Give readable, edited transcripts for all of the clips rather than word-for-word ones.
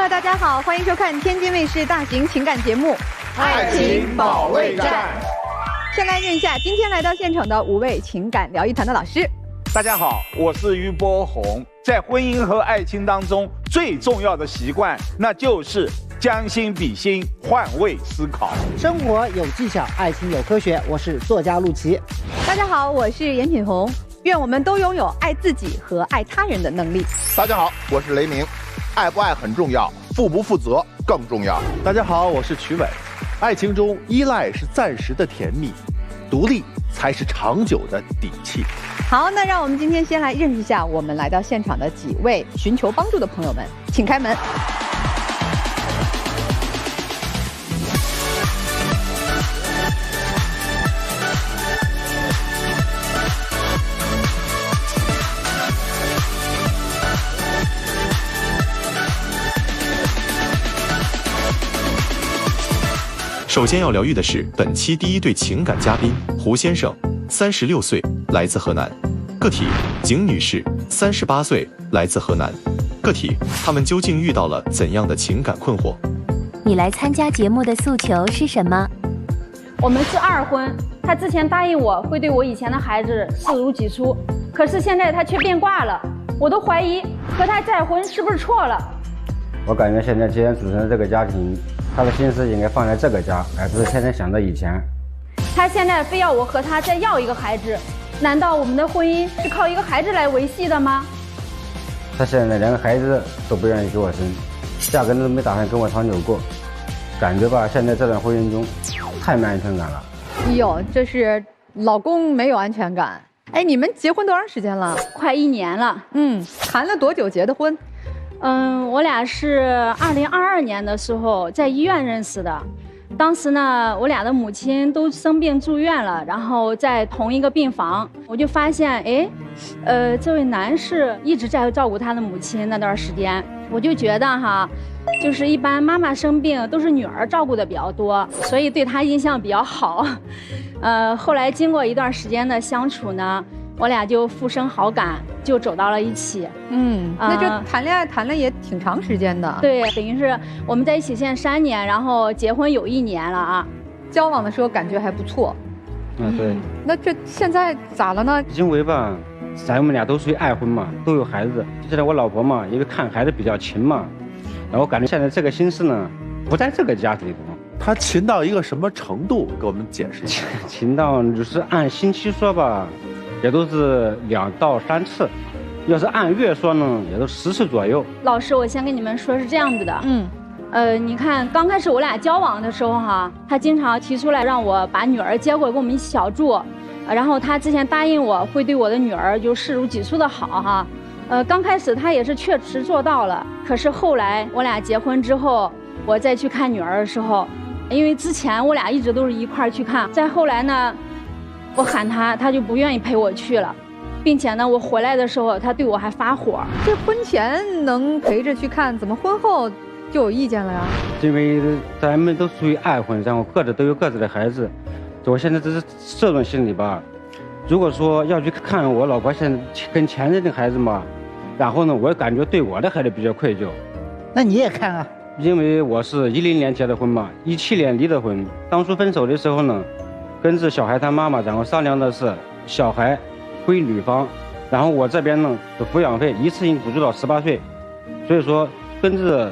客，大家好，欢迎收看天津卫视大型情感节目《爱情保卫战》。先来认一下今天来到现场的5位情感疗愈团的老师。大家好，我是于波红。在婚姻和爱情当中，最重要的习惯，那就是将心比心，换位思考。生活有技巧，爱情有科学。我是作家陆琪。大家好，我是严品红。愿我们都拥有爱自己和爱他人的能力。大家好，我是雷鸣。爱不爱很重要，负不负责更重要。大家好，我是曲伟。爱情中，依赖是暂时的甜蜜，独立才是长久的底气。好，那让我们今天先来认识一下我们来到现场的几位寻求帮助的朋友们，请开门。首先要疗愈的是本期第一对情感嘉宾胡先生，36岁，来自河南；个体景女士，38岁，来自河南；个体他们究竟遇到了怎样的情感困惑？你来参加节目的诉求是什么？我们是2婚，他之前答应我会对我以前的孩子视如己出，可是现在他却变卦了，我都怀疑和他再婚是不是错了。我感觉现在既然组成了这个家庭，他的心思应该放在这个家，而不是天天想着以前。他现在非要我和他再要一个孩子，难道我们的婚姻是靠一个孩子来维系的吗？他现在连个孩子都不愿意给我生，压根都没打算跟我长久过，感觉吧，现在这段婚姻中太没安全感了。哟，这是老公没有安全感。哎，你们结婚多长时间了？快1年了。谈了多久结的婚？我俩是2022年的时候在医院认识的。当时呢，我俩的母亲都生病住院了，然后在同一个病房，我就发现，这位男士一直在照顾他的母亲。那段时间，我就觉得哈，就是一般妈妈生病都是女儿照顾的比较多，所以对他印象比较好。后来经过一段时间的相处呢，我俩就互生好感，就走到了一起。那这谈恋爱谈了也挺长时间的。对，等于是我们在一起现在3年，然后结婚有1年了啊。交往的时候感觉还不错。对。那这现在咋了呢？因为吧，咱们俩都属于2婚嘛，都有孩子。现在我老婆嘛，因为看孩子比较勤嘛，然后感觉现在这个心思呢，不在这个家里头。他勤到一个什么程度？给我们解释一下。勤到就是按星期说吧，也都是2到3次，要是按月说呢，也都10次左右。老师，我先跟你们说是这样子的。你看刚开始我俩交往的时候哈，他经常提出来让我把女儿接过来跟我们一起小住，然后他之前答应我会对我的女儿就视如己出的好哈。刚开始他也是确实做到了，可是后来我俩结婚之后，我再去看女儿的时候，因为之前我俩一直都是一块儿去看，再后来呢，我喊他，他就不愿意陪我去了，并且呢，我回来的时候，他对我还发火。这婚前能陪着去看，怎么婚后就有意见了呀？因为咱们都属于2婚，然后各自都有各自的孩子，我现在只是这种心理吧。如果说要去看我老婆现在跟前任的孩子嘛，然后呢，我感觉对我的孩子比较愧疚。那你也看啊？因为我是10年结的婚嘛，17年离的婚。当初分手的时候呢，跟着小孩他妈妈，然后商量的是小孩归女方，然后我这边呢的抚养费一次性补助到18岁，所以说跟着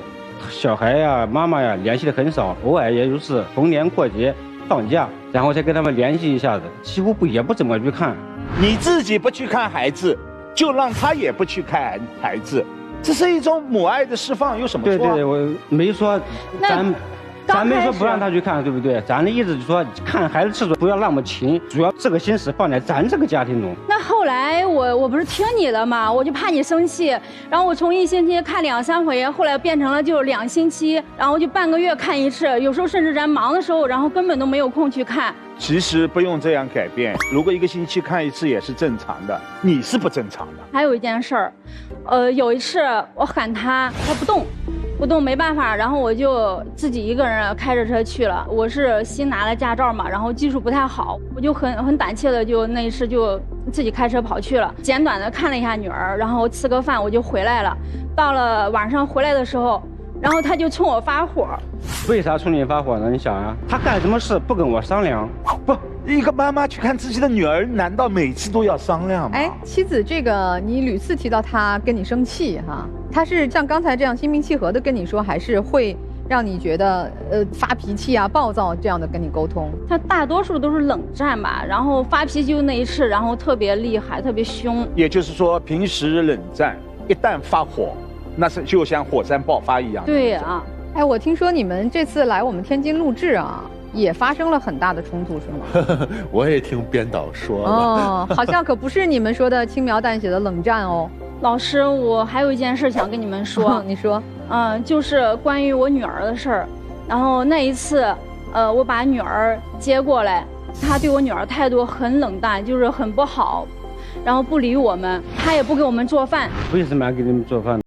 小孩呀、妈妈呀联系的很少，偶尔也就是逢年过节放假，然后再跟他们联系一下子，几乎也不怎么去看。你自己不去看孩子，就让他也不去看孩子，这是一种母爱的释放，有什么错？对，我没说咱没说不让他去看，对不对？咱的意思就是说，看孩子次数不要那么勤，主要这个心思放在咱这个家庭中。那后来我不是听你的嘛，我就怕你生气，然后我从1星期看2、3回，后来变成了就2星期，然后就半个月看1次，有时候甚至咱忙的时候，然后根本都没有空去看。其实不用这样改变，如果1个星期看1次也是正常的，你是不正常的。还有一件事儿，有一次我喊他不动没办法，然后我就自己一个人开着车去了。我是新拿了驾照嘛，然后技术不太好，我就很胆怯的就那一次就自己开车跑去了，简短的看了一下女儿，然后吃个饭我就回来了。到了晚上回来的时候，然后他就冲我发火。为啥冲你发火呢？你想啊，他干什么事不跟我商量？不，一个妈妈去看自己的女儿，难道每次都要商量吗？哎，妻子，这个你屡次提到他跟你生气哈，他是像刚才这样心平气和的跟你说，还是会让你觉得发脾气啊、暴躁这样的跟你沟通？他大多数都是冷战吧，然后发脾气就那一次，然后特别厉害、特别凶。也就是说，平时冷战，一旦发火，那是就像火山爆发一样。对啊。哎，我听说你们这次来我们天津录制啊，也发生了很大的冲突，是吗？我也听编导说了。哦，好像可不是你们说的轻描淡写的冷战哦。老师，我还有一件事想跟你们说。你说。就是关于我女儿的事儿。然后那一次，我把女儿接过来，她对我女儿态度很冷淡，就是很不好，然后不理我们，她也不给我们做饭。为什么要给你们做饭？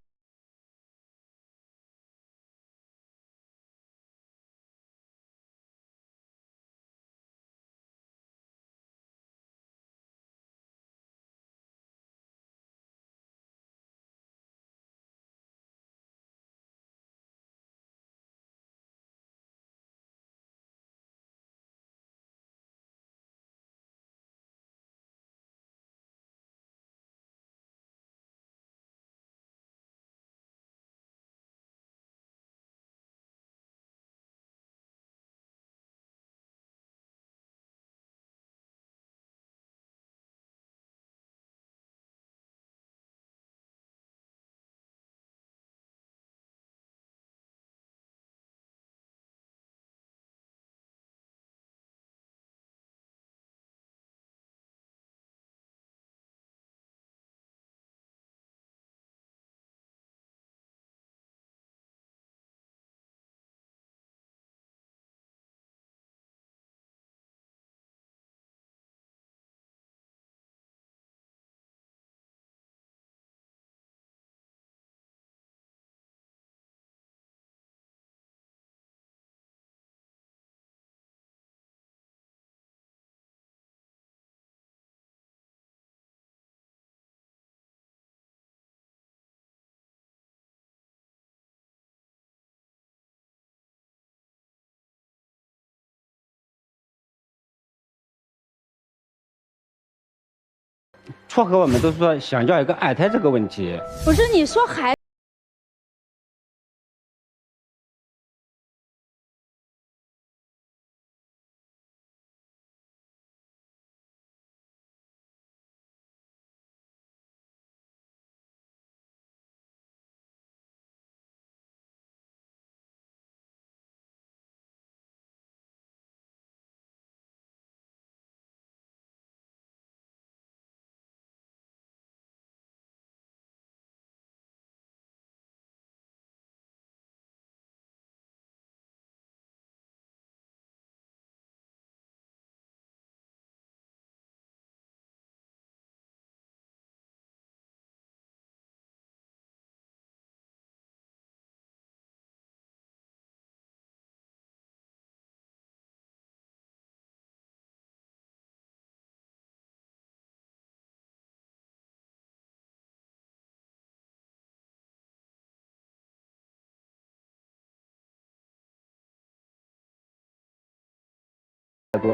撮合我们都是说想要一个二胎这个问题。不是你说孩。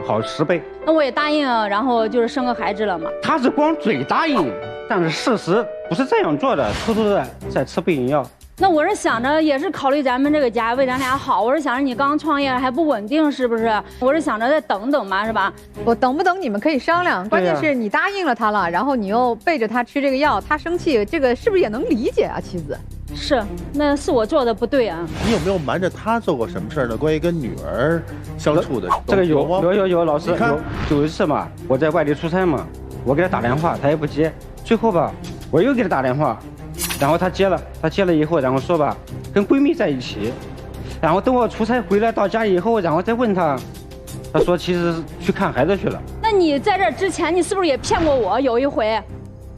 好10倍。那我也答应，然后就是生个孩子了嘛。他是光嘴答应，但是事实不是这样做的，偷偷的在吃避孕药。那我是想着，也是考虑咱们这个家为咱俩好。我是想着你刚创业还不稳定，是不是？我是想着再等等嘛，是吧？我等不等你们可以商量，关键是你答应了他了，然后你又背着他吃这个药，他生气，这个是不是也能理解啊，妻子？是，那是我做的不对啊。你有没有瞒着他做过什么事儿呢？关于跟女儿相处的，这个有，老师有一次嘛，我在外地出差嘛，我给他打电话，他也不接，最后吧，我又给他打电话。然后他接了以后，然后说吧，跟闺蜜在一起。然后等我出差回来到家以后，然后再问他，他说其实去看孩子去了。那你在这之前，你是不是也骗过我？有一回，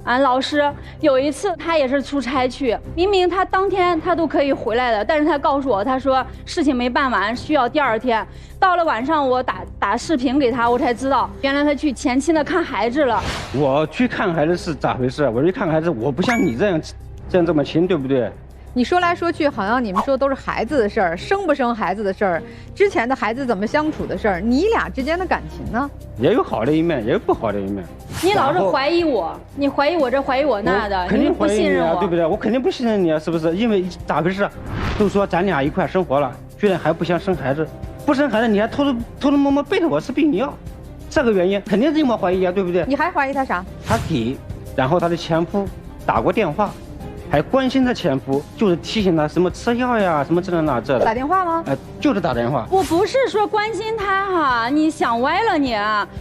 老师有一次他也是出差去，明明他当天他都可以回来的，但是他告诉我，他说事情没办完，需要第2天。到了晚上，我打视频给他，我才知道原来他去前期的看孩子了。我去看孩子是咋回事？我去看孩子，我不像你这么亲，对不对？你说来说去，好像你们说都是孩子的事儿，生不生孩子的事儿，之前的孩子怎么相处的事儿，你俩之间的感情呢？也有好的一面，也有不好的一面。你老是怀疑我，你怀疑我这，怀疑我那的，肯定不信任我，对不对？我肯定不信任你啊，是不是？因为咋回事？都说咱俩一块生活了，居然还不想生孩子，不生孩子你还偷偷摸摸背着我吃避孕药，这个原因肯定是这么怀疑啊，对不对？你还怀疑他啥？他给，然后他的前夫打过电话。还关心他前夫，就是提醒他什么吃药呀，什么这那这的。打电话吗？就是打电话。我不是说关心他哈，你想歪了你，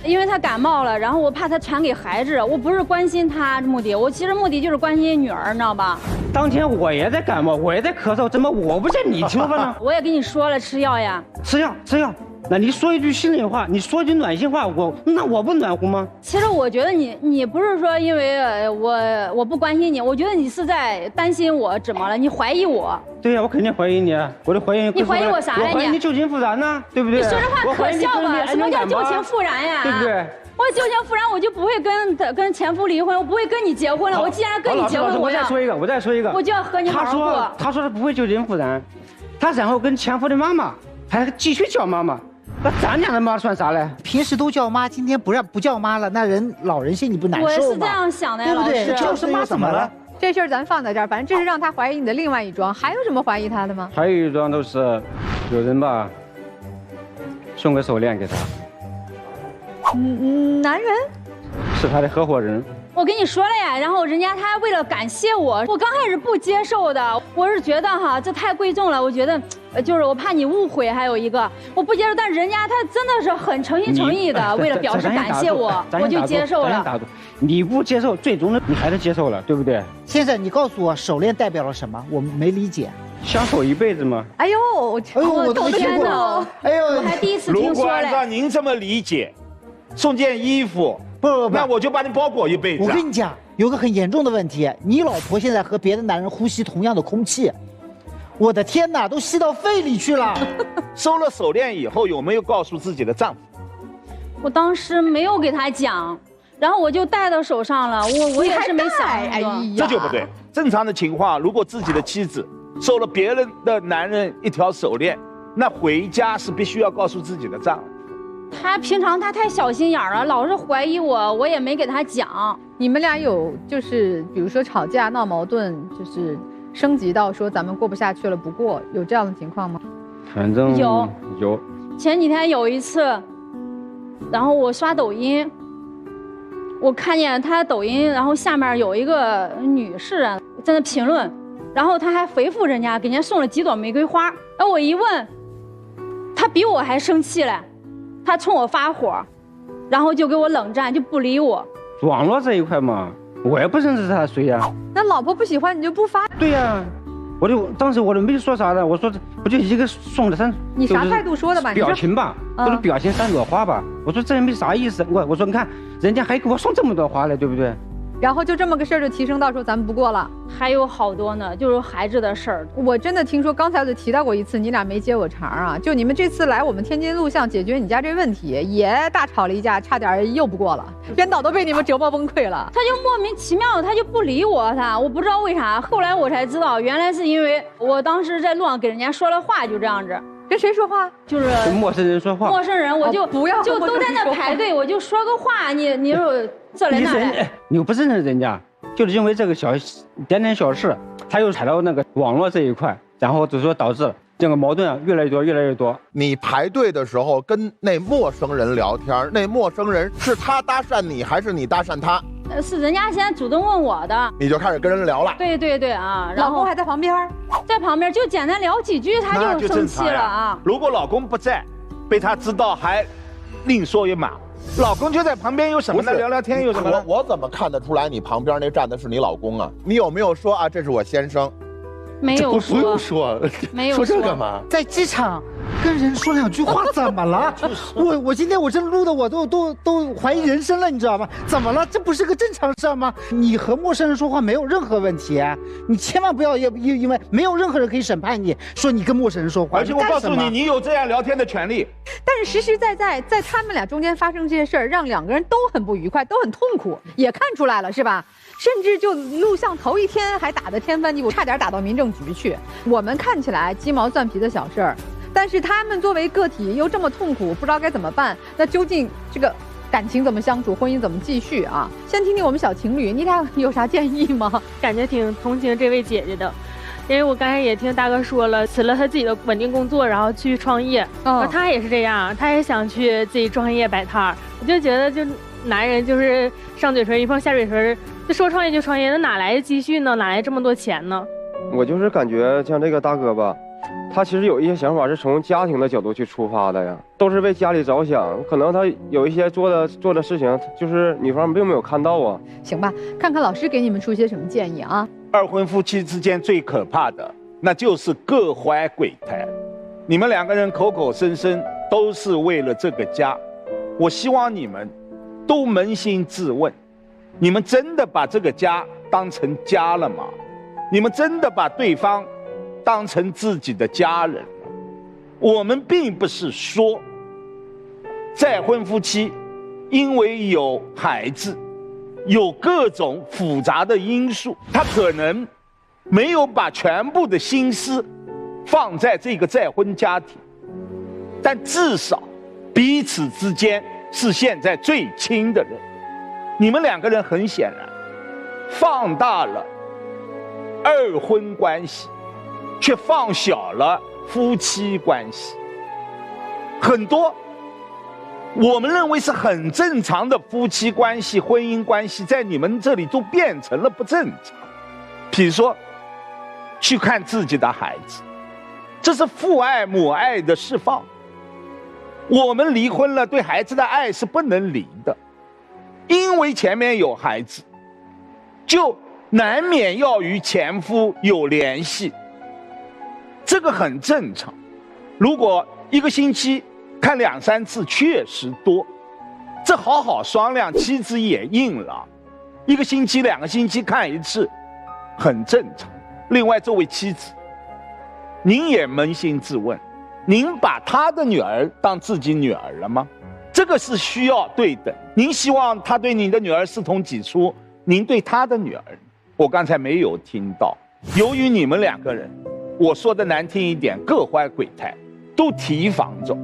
因为他感冒了，然后我怕他传给孩子，我不是关心他目的，我其实目的就是关心女儿，你知道吧？当天我也在感冒，我也在咳嗽，怎么我不见你说呢？我也跟你说了吃药呀。吃药。那你说一句心里话，你说一句暖心话，那我不暖和吗？其实我觉得你不是说因为我不关心你，我觉得你是在担心我怎么了，你怀疑我。对呀，我肯定怀疑你，我就怀疑你。你怀疑我啥呀？我怀疑你旧情复燃呢，对不对？你说这话可笑吧？什么叫旧情复燃呀？对不对？我旧情复燃，我就不会跟前夫离婚，我不会跟你结婚了。我既然跟你结婚，我再说一个，我就要和你好好过。他说他不会旧情复燃，他然后跟前夫的妈妈还继续叫妈妈。那咱俩的妈算啥嘞？平时都叫妈，今天不叫妈了，那老人心里不难受吗？我是这样想的呀，对不对？就是妈怎么了？这事儿咱放在这儿，反正这是让他怀疑你的另外一桩，还有什么怀疑他的吗？还有一桩都是有人吧送个手链给他。男人？是他的合伙人。我跟你说了呀，然后人家他为了感谢我刚开始不接受的，我是觉得哈这太贵重了，我觉得就是我怕你误会，还有一个我不接受，但人家他真的是很诚心诚意的，为了表示感谢我就接受了。你不接受，最终的你还是接受了，对不对？先生，你告诉我手链代表了什么？我没理解。相守一辈子吗？哎呦，我的天哪！哎呦，我还第一次听说嘞。如果按照您这么理解，送件衣服。不，那我就把你包裹一辈子。我跟你讲，有个很严重的问题，你老婆现在和别的男人呼吸同样的空气，我的天哪，都吸到肺里去了。收了手链以后，有没有告诉自己的丈夫？我当时没有给他讲，然后我就戴到手上了。我也是没想，哎呀，这就不对。正常的情况，如果自己的妻子收了别人的男人一条手链，那回家是必须要告诉自己的丈夫。他平常他太小心眼了，老是怀疑我，我也没给他讲。你们俩有就是比如说吵架闹矛盾，就是升级到说咱们过不下去了不过，有这样的情况吗？反正有。前几天有一次，然后我刷抖音，我看见他抖音，然后下面有一个女士在那评论，然后他还回复人家，给人家送了几朵玫瑰花。然后我一问，他比我还生气嘞。他冲我发火，然后就给我冷战，就不理我。网络这一块嘛，我也不认识他谁呀。那老婆不喜欢你就不发？对呀，当时我都没说啥的，我说不就一个送的3，你啥态度说的吧？表情吧，都是表情3朵花吧。我说这也没啥意思，我说你看人家还给我送这么多花嘞，对不对？然后就这么个事儿就提升到说咱们不过了，还有好多呢，就是孩子的事儿。我真的听说刚才我就提到过一次，你俩没接我茬啊。就你们这次来我们天津录像解决你家这问题，也大吵了一架，差点又不过了，编导都被你们折磨崩溃了。他就莫名其妙的他就不理我，我不知道为啥。后来我才知道，原来是因为我当时在路上给人家说了话，就这样子。跟谁说话？就是跟陌生人说话。陌生人，我就不要就都在那排队，我就说个话，你说这来那来，你又不认识人家。就是因为这个点小事，他又踩到那个网络这一块，然后就说导致这个矛盾越来越多。你排队的时候跟那陌生人聊天，那陌生人是他搭讪你还是你搭讪他？是人家先主动问我的，你就开始跟人聊了。对啊，然后老公还在旁边，在旁边就简单聊几句，他就生气了啊。如果老公不在，被他知道还另说一码。老公就在旁边，有什么呢？聊聊天有什么呢？我怎么看得出来你旁边那站的是你老公啊？你有没有说啊，这是我先生？没有说，不用说，没有说这干嘛？在机场跟人说2句话怎么了？我今天我这录的我都怀疑人生了，你知道吗？怎么了？这不是个正常事儿吗？你和陌生人说话没有任何问题，你千万不要因为没有任何人可以审判你，说你跟陌生人说话。而且我告诉你，你有这样聊天的权利。但是实实在在在他们俩中间发生这些事儿，让2个人都很不愉快，都很痛苦，也看出来了，是吧？甚至就录像头一天还打得天翻地覆，差点打到民政局去。我们看起来鸡毛蒜皮的小事儿，但是他们作为个体又这么痛苦，不知道该怎么办。那究竟这个感情怎么相处，婚姻怎么继续啊？先听听我们小情侣，你俩有啥建议吗？感觉挺同情这位姐姐的。因为我刚才也听大哥说了，辞了他自己的稳定工作，然后去创业。他也是这样，他也想去自己创业摆摊儿。我就觉得，就男人就是上嘴唇一碰下嘴唇，就说创业就创业，那哪来的积蓄呢？哪来这么多钱呢？我就是感觉像这个大哥吧，他其实有一些想法是从家庭的角度去出发的呀，都是为家里着想。可能他有一些做的事情，就是女方并没有看到啊。行吧，看看老师给你们出些什么建议啊？二婚夫妻之间最可怕的，那就是各怀鬼胎。你们2个人口口声声都是为了这个家，我希望你们都扪心自问，你们真的把这个家当成家了吗？你们真的把对方当成自己的家人了？我们并不是说再婚夫妻因为有孩子，有各种复杂的因素，他可能没有把全部的心思放在这个再婚家庭，但至少彼此之间是现在最亲的人。你们2个人很显然放大了二婚关系，却放小了夫妻关系。很多我们认为是很正常的夫妻关系、婚姻关系，在你们这里都变成了不正常。比如说，去看自己的孩子，这是父爱母爱的释放。我们离婚了，对孩子的爱是不能离的，因为前面有孩子，就难免要与前夫有联系，这个很正常。如果1个星期看2、3次确实多，这好好商量，妻子也应了。1个星期、2个星期看1次，很正常。另外，这位妻子，您也扪心自问，您把他的女儿当自己女儿了吗？这个是需要对等。您希望他对你的女儿视同己出，您对他的女儿，我刚才没有听到。由于你们2个人，我说的难听一点，各怀鬼胎，都提防着。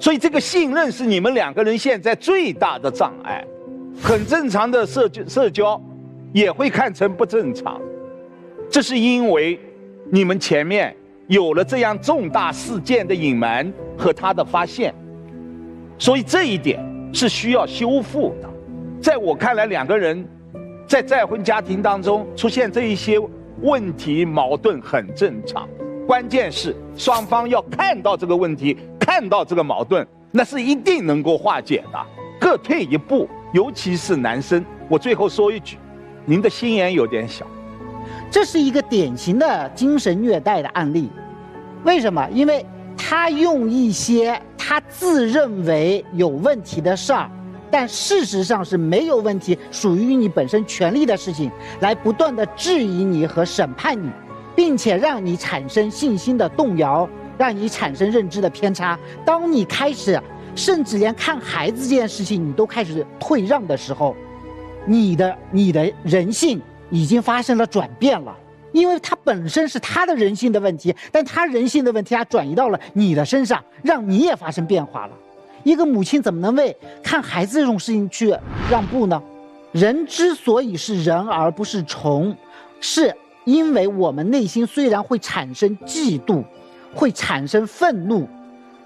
所以这个信任是你们2个人现在最大的障碍，很正常的社交也会看成不正常，这是因为你们前面有了这样重大事件的隐瞒和他的发现，所以这一点是需要修复的。在我看来，2个人在再婚家庭当中出现这一些问题矛盾很正常，关键是双方要看到这个问题，看到这个矛盾，那是一定能够化解的。各退一步，尤其是男生。我最后说一句，您的心眼有点小。这是一个典型的精神虐待的案例。为什么？因为他用一些他自认为有问题的事儿，但事实上是没有问题，属于你本身权利的事情，来不断的质疑你和审判你，并且让你产生信心的动摇，让你产生认知的偏差。当你开始甚至连看孩子这件事情你都开始退让的时候，你的人性已经发生了转变了。因为他本身是他的人性的问题，但他人性的问题他转移到了你的身上，让你也发生变化了。一个母亲怎么能为看孩子这种事情去让步呢？人之所以是人而不是虫，是因为我们内心虽然会产生嫉妒，会产生愤怒，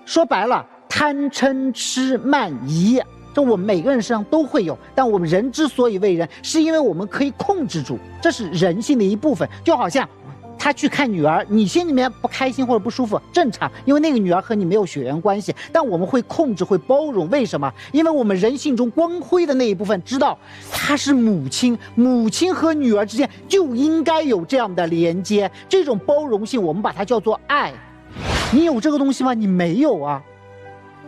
说白了贪嗔痴慢疑，这我们每个人身上都会有，但我们人之所以为人，是因为我们可以控制住，这是人性的一部分。就好像他去看女儿，你心里面不开心或者不舒服，正常，因为那个女儿和你没有血缘关系，但我们会控制，会包容。为什么？因为我们人性中光辉的那一部分知道她是母亲，母亲和女儿之间就应该有这样的连接，这种包容性我们把它叫做爱。你有这个东西吗？你没有啊。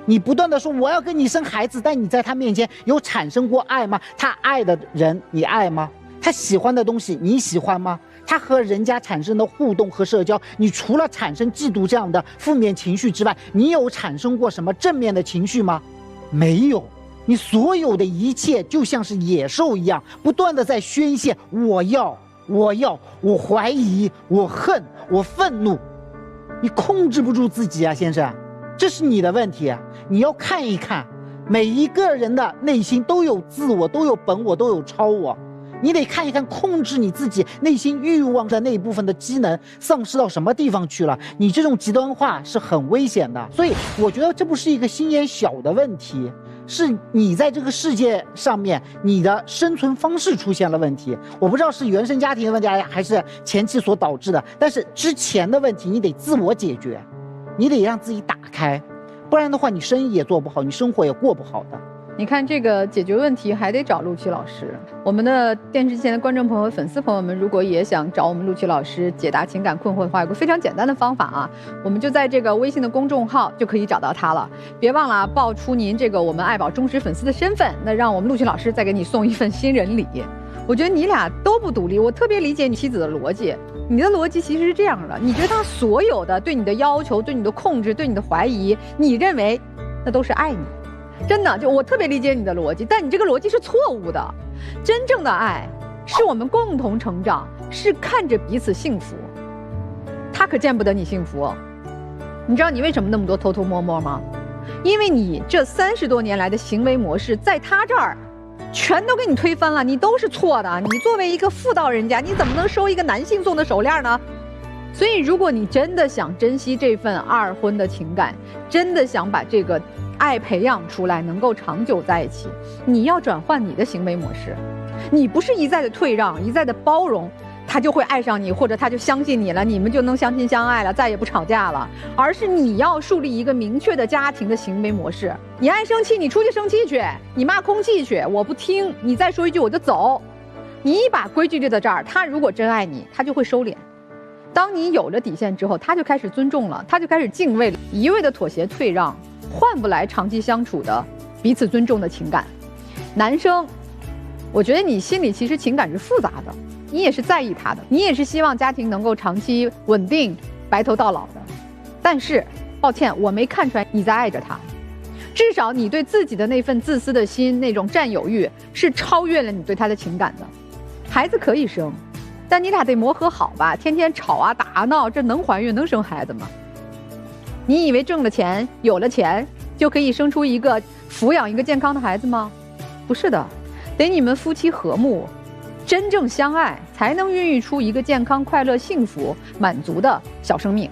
你不断的说我要跟你生孩子，但你在他面前有产生过爱吗？他爱的人你爱吗？他喜欢的东西你喜欢吗？他和人家产生的互动和社交，你除了产生嫉妒这样的负面情绪之外，你有产生过什么正面的情绪吗？没有。你所有的一切就像是野兽一样，不断的在宣泄，我要，我怀疑，我恨，我愤怒，你控制不住自己啊，先生，这是你的问题啊。你要看一看，每一个人的内心都有自我，都有本我，都有超我。你得看一看，控制你自己内心欲望的那一部分的机能丧失到什么地方去了。你这种极端化是很危险的，所以我觉得这不是一个心眼小的问题，是你在这个世界上面你的生存方式出现了问题。我不知道是原生家庭的问题还是前期所导致的，但是之前的问题你得自我解决，你得让自己打开，不然的话你生意也做不好，你生活也过不好的。你看这个解决问题还得找陆琪老师。我们的电视机前的观众朋友、粉丝朋友们，如果也想找我们陆琪老师解答情感困惑的话，有个非常简单的方法啊，我们就在这个微信的公众号就可以找到他了。别忘了报出您这个我们爱宝忠实粉丝的身份，那让我们陆琪老师再给你送一份新人礼。我觉得你俩都不独立，我特别理解你妻子的逻辑。你的逻辑其实是这样的，你觉得他所有的对你的要求、对你的控制、对你的怀疑，你认为那都是爱你。真的，就我特别理解你的逻辑，但你这个逻辑是错误的。真正的爱是我们共同成长，是看着彼此幸福。他可见不得你幸福。你知道你为什么那么多偷偷摸摸吗？因为你这30多年来的行为模式在他这儿全都给你推翻了，你都是错的。你作为一个妇道人家，你怎么能收一个男性送的手链呢？所以如果你真的想珍惜这份二婚的情感，真的想把这个爱培养出来，能够长久在一起，你要转换你的行为模式。你不是一再的退让，一再的包容，他就会爱上你，或者他就相信你了，你们就能相亲相爱了，再也不吵架了。而是你要树立一个明确的家庭的行为模式。你爱生气，你出去生气去，你骂空气去，我不听，你再说一句我就走。你把规矩立在这儿，他如果真爱你，他就会收敛。当你有了底线之后，他就开始尊重了，他就开始敬畏了。一味的妥协退让换不来长期相处的彼此尊重的情感。男生，我觉得你心里其实情感是复杂的，你也是在意他的，你也是希望家庭能够长期稳定白头到老的。但是抱歉，我没看出来你在爱着他，至少你对自己的那份自私的心，那种占有欲是超越了你对他的情感的。孩子可以生，但你俩得磨合好吧，天天吵啊打啊闹，这能怀孕能生孩子吗？你以为挣了钱有了钱就可以生出一个抚养一个健康的孩子吗？不是的，得你们夫妻和睦真正相爱，才能孕育出一个健康快乐幸福满足的小生命。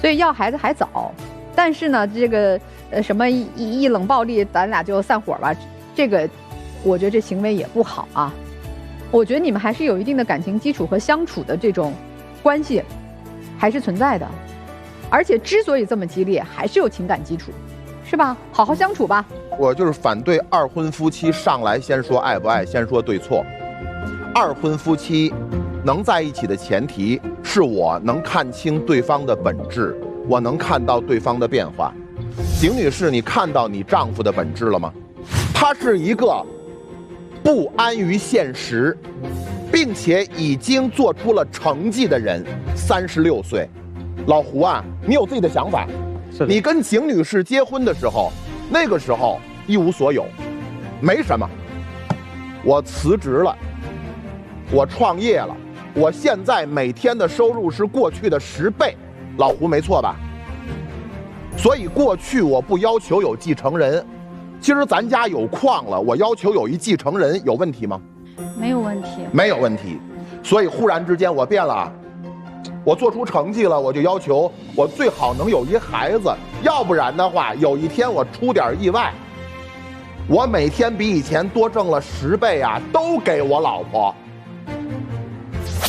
所以要孩子还早，但是呢这个什么一冷暴力咱俩就散伙吧，这个我觉得这行为也不好啊。我觉得你们还是有一定的感情基础和相处的这种关系还是存在的，而且之所以这么激烈还是有情感基础，是吧？好好相处吧。我就是反对二婚夫妻上来先说爱不爱，先说对错。二婚夫妻能在一起的前提是我能看清对方的本质，我能看到对方的变化。景女士，你看到你丈夫的本质了吗？他是一个不安于现实，并且已经做出了成绩的人。36岁，老胡啊，你有自己的想法。你跟景女士结婚的时候，那个时候一无所有，没什么。我辞职了，我创业了，我现在每天的收入是过去的10倍，老胡没错吧？所以过去我不要求有继承人，其实咱家有矿了，我要求有一继承人，有问题吗？没有问题，没有问题。所以忽然之间我变了，我做出成绩了，我就要求我最好能有一孩子，要不然的话，有一天我出点意外，我每天比以前多挣了10倍啊，都给我老婆。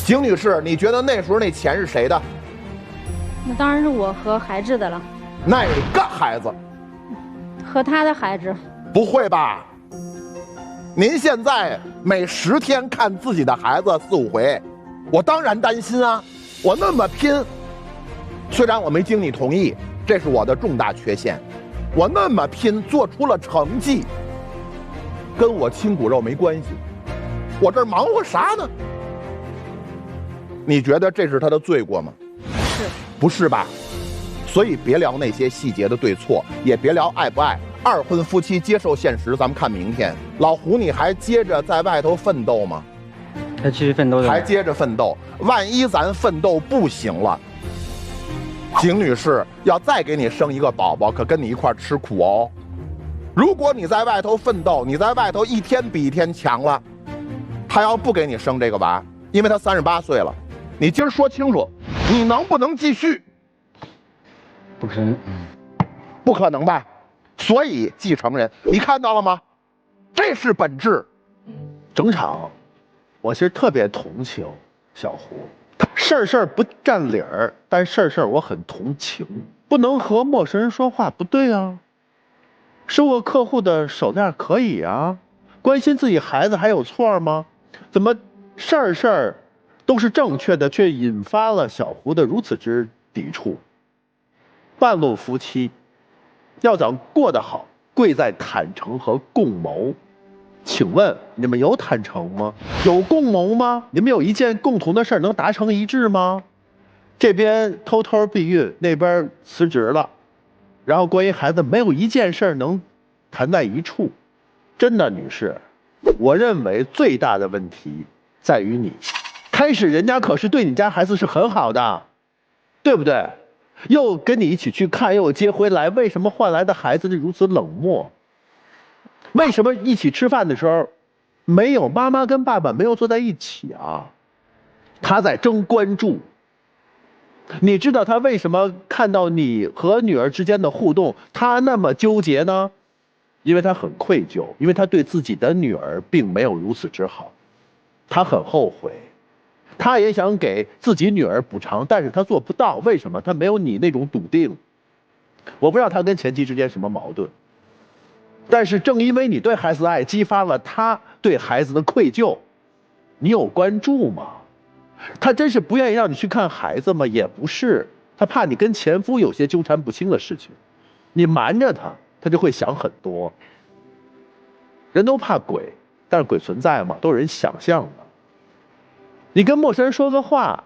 景女士，你觉得那时候那钱是谁的？那当然是我和孩子的了。哪个孩子？和他的孩子。不会吧？您现在每10天看自己的孩子4、5回，我当然担心啊！我那么拼，虽然我没经你同意，这是我的重大缺陷。我那么拼，做出了成绩，跟我亲骨肉没关系。我这忙活啥呢？你觉得这是他的罪过吗？是，不是吧？所以别聊那些细节的对错，也别聊爱不爱。二婚夫妻接受现实，咱们看明天。老胡，你还接着在外头奋斗吗？还继续奋斗，还接着奋斗。万一咱奋斗不行了，景女士要再给你生一个宝宝，可跟你一块吃苦哦。如果你在外头奋斗，你在外头一天比一天强了，他要不给你生这个娃，因为他38岁了，你今儿说清楚，你能不能继续？不可能，不可能吧？所以继承人，你看到了吗？这是本质。整场，我其实特别同情小胡，事儿不占理儿，但事儿我很同情。不能和陌生人说话，不对啊。收个客户的手链可以啊，关心自己孩子还有错吗？怎么事儿都是正确的，却引发了小胡的如此之抵触？半路夫妻要想过得好，贵在坦诚和共谋。请问你们有坦诚吗？有共谋吗？你们有一件共同的事能达成一致吗？这边偷偷避孕，那边辞职了，然后关于孩子没有一件事能谈在一处。真的，女士，我认为最大的问题在于你。开始人家可是对你家孩子是很好的，对不对？又跟你一起去看，又接回来，为什么换来的孩子是如此冷漠？为什么一起吃饭的时候，没有妈妈跟爸爸没有坐在一起啊？他在争关注。你知道他为什么看到你和女儿之间的互动，他那么纠结呢？因为他很愧疚，因为他对自己的女儿并没有如此之好，他很后悔。他也想给自己女儿补偿，但是他做不到。为什么？他没有你那种笃定。我不知道他跟前妻之间什么矛盾，但是正因为你对孩子的爱，激发了他对孩子的愧疚。你有关注吗？他真是不愿意让你去看孩子吗？也不是，他怕你跟前夫有些纠缠不清的事情，你瞒着他，他就会想很多。人都怕鬼，但是鬼存在吗？都是人想象的。你跟陌生人说个话，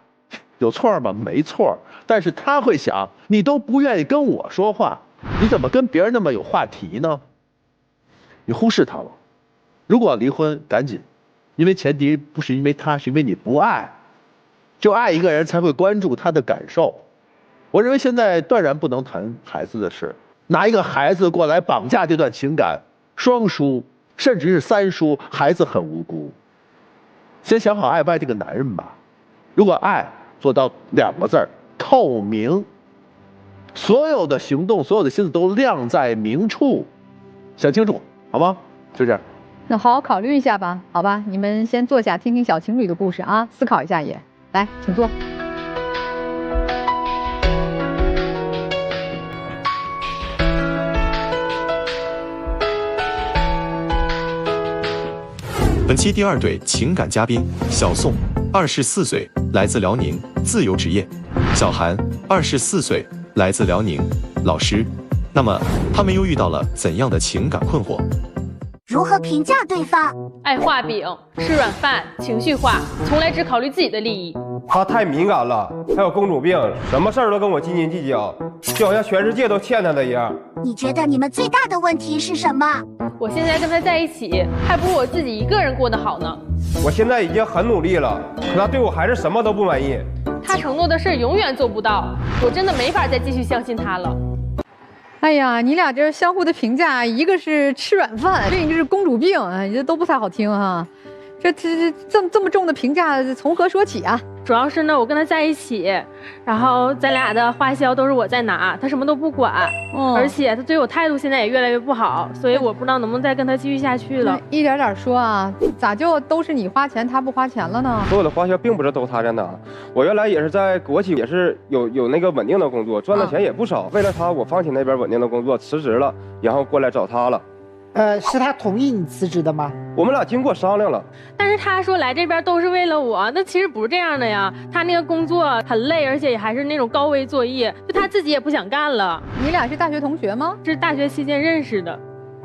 有错吗？没错，但是他会想，你都不愿意跟我说话，你怎么跟别人那么有话题呢？你忽视他了。如果要离婚，赶紧，因为前提不是因为他，是因为你不爱。就爱一个人才会关注他的感受。我认为现在断然不能谈孩子的事，拿一个孩子过来绑架这段情感，双输，甚至是3输，孩子很无辜。先想好爱不爱这个男人吧。如果爱，做到2个字：透明。所有的行动，所有的心思都亮在明处，想清楚，好吗？就这样。那好好考虑一下吧，好吧？你们先坐下，听听小情侣的故事啊，思考一下也。来，请坐。本期第2对情感嘉宾小宋，24岁，来自辽宁，自由职业；小韩，24岁，来自辽宁，老师。那么，他们又遇到了怎样的情感困惑？如何评价对方？爱画饼，吃软饭，情绪化，从来只考虑自己的利益。他太敏感了，还有公主病，什么事儿都跟我斤斤计较，就好像全世界都欠他的一样。你觉得你们最大的问题是什么？我现在跟他在一起，还不如我自己一个人过得好呢。我现在已经很努力了，可他对我还是什么都不满意。他承诺的事永远做不到，我真的没法再继续相信他了。哎呀，你俩这相互的评价，一个是吃软饭，另一个是公主病，这都不太好听哈。这么重的评价，从何说起啊？主要是呢，我跟他在一起，然后咱俩的花销都是我在拿，他什么都不管，而且他对我态度现在也越来越不好，所以我不知道能不能再跟他继续下去了。一点点说啊，咋就都是你花钱，他不花钱了呢？所有的花销并不是都他在拿，我原来也是在国企，也是有那个稳定的工作，赚的钱也不少。为了他，我放弃那边稳定的工作，辞职了，然后过来找他了。是他同意你辞职的吗？我们俩经过商量了，但是他说来这边都是为了我，那其实不是这样的呀。他那个工作很累，而且也还是那种高危作业，就他自己也不想干了。你俩是大学同学吗？是大学期间认识的。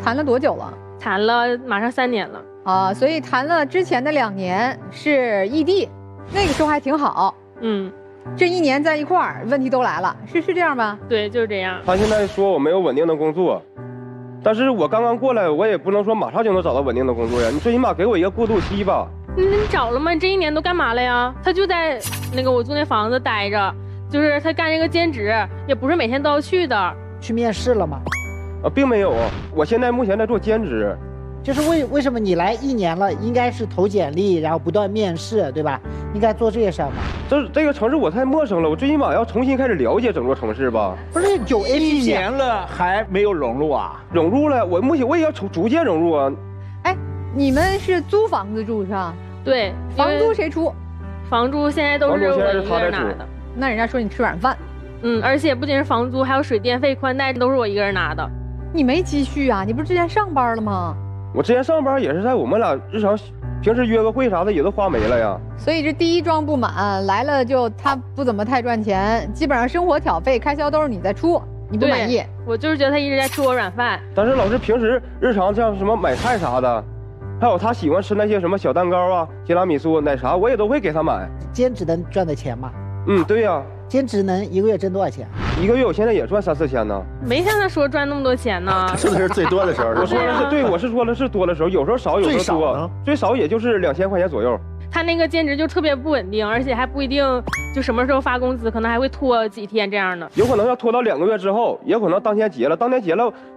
谈了多久了？谈了马上3年了。啊，所以谈了之前的2年是异地，那个时候还挺好。这1年在一块儿，问题都来了，是这样吧？对，就是这样。他现在说我没有稳定的工作。但是我刚刚过来，我也不能说马上就能找到稳定的工作呀。你最起码给我一个过渡期吧。你找了吗？你这1年都干嘛了呀？他就在那个我租那房子待着，就是他干这个兼职，也不是每天都要去的。去面试了吗？并没有。我现在目前在做兼职。就是为什么你来1年了，应该是投简历，然后不断面试，对吧？应该做这些事儿嘛。这个城市我太陌生了，我最起码要重新开始了解整座城市吧。不是有1年了还没有融入啊？融入了，我目前我也要逐渐融入啊。哎，你们是租房子住是吧？对，房租谁出？房租现在都是我一个人拿的。那人家说你吃软饭。而且不仅是房租，还有水电费、宽带都是我一个人拿的。你没积蓄啊？你不是之前上班了吗？我之前上班也是在我们俩日常平时约个会啥的也都花没了呀。所以这第一桩不满来了，就他不怎么太赚钱，基本上生活挑费开销都是你在出，你不满意？我就是觉得他一直在吃我软饭。但是老师平时日常像什么买菜啥的，还有他喜欢吃那些什么小蛋糕啊、提拉米苏、奶茶，我也都会给他买。兼职能赚的钱吗？对呀。兼职能1个月挣多少钱？1个月我现在也赚3、4千呢。没像他说赚那么多钱呢。他说的是最多的时候。我说的是对，我是说的是多的时候，有时候少，有时候多，最少也就是2000块钱左右。他那个兼职就特别不稳定，而且还不一定就什么时候发工资，可能还会拖几天这样的。有可能要拖到2个月之后，也可能当天结了，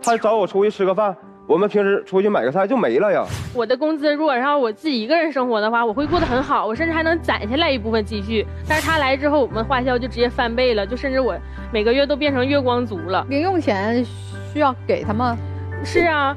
他找我出去吃个饭。我们平时出去买个菜就没了呀。我的工资如果让我自己一个人生活的话，我会过得很好，我甚至还能攒下来一部分积蓄。但是他来之后，我们花销就直接翻倍了，就甚至我每个月都变成月光族了。零用钱需要给他吗？是啊，